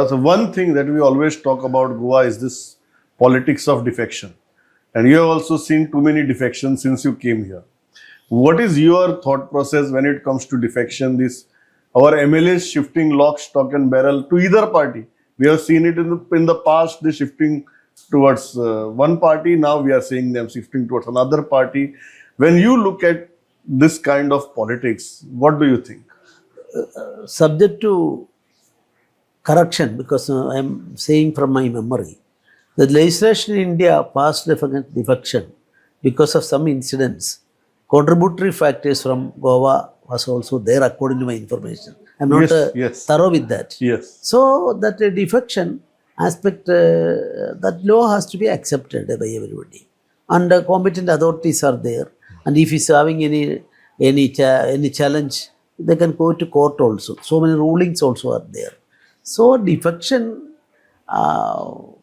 So one thing that we always talk about Goa is this politics of defection. And you have also seen too many defections since you came here. What is your thought process when it comes to defection? This our MLAs shifting lock, stock and barrel to either party. We have seen it in the past, they shifting towards one party. Now we are seeing them shifting towards another party. When you look at this kind of politics, what do you think? Subject to correction, because I am saying from my memory, the legislation in India passed defection because of some incidents. Contributory factors from Goa was also there according to my information. I am not thorough with that. Yes. So that defection aspect, that law has to be accepted by everybody. And competent authorities are there. And if he is having any challenge, they can go to court also. So many rulings also are there. So defection law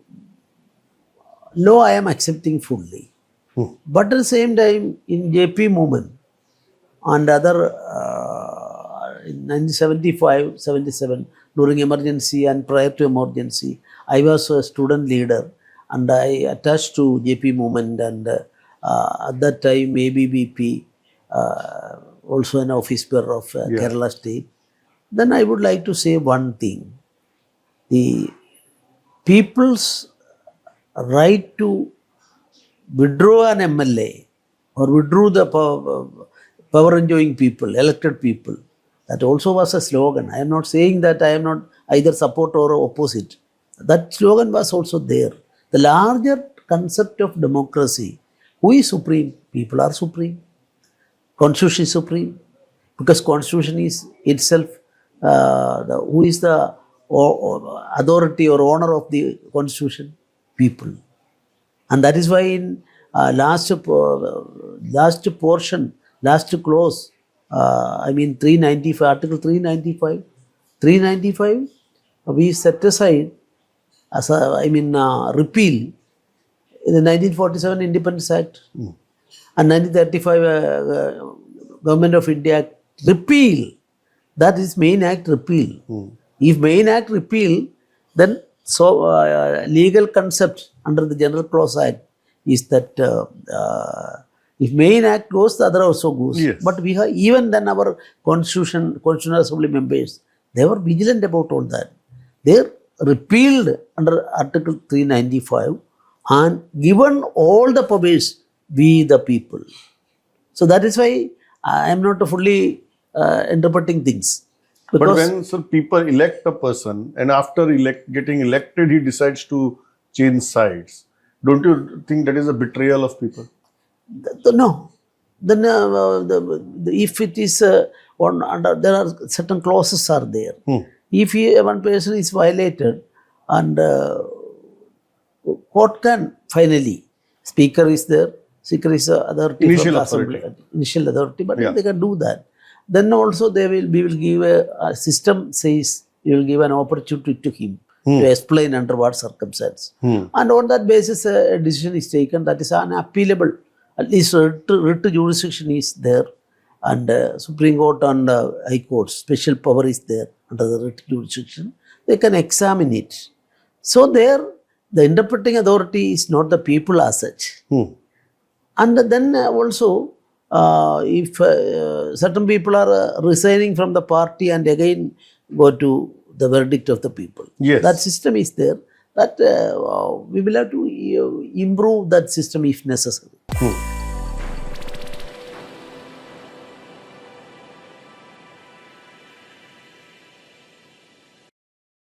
I am accepting fully. But at the same time, in JP movement and other in 1975, 77, during emergency and prior to emergency, I was a student leader and I attached to JP movement, and at that time ABBP, also an officer of Kerala state. Then I would like to say one thing. The people's right to withdraw an MLA or withdraw the power enjoying people, elected people, that also was a slogan. I am not saying that I am not either support or opposite. That slogan was also there. The larger concept of democracy, who is supreme? People are supreme. Constitution is supreme. Because Constitution is itself, who is the authority or owner of the Constitution? People. And that is why in last portion, last clause, I mean 395, Article 395, we set aside as a, repeal in the 1947 Independence Act and 1935 Government of India Act, repeal. That is main act repeal. If main act repeal, then legal concept under the General Clause Act is that if main act goes, the other also goes. Yes. But we have, even then our Constitutional Assembly members, they were vigilant about all that. They repealed under Article 395 and given all the powers, we the people. So that is why I am not fully interpreting things. But when people elect a person and after getting elected, he decides to change sides, don't you think that is a betrayal of people? No. Then if it is there are certain clauses are there. If one person is violated and court can finally, speaker is there, speaker is authority, initial authority, but they can do that. Then also we will give a system says you will give an opportunity to him to explain under what circumstance. And on that basis a decision is taken that is unappealable. At least writ jurisdiction is there, and Supreme Court and High Court special power is there under the writ jurisdiction. They can examine it. So there the interpreting authority is not the people as such. And then also if certain people are resigning from the party and again go to the verdict of the people. Yes. That system is there. That we will have to improve that system if necessary.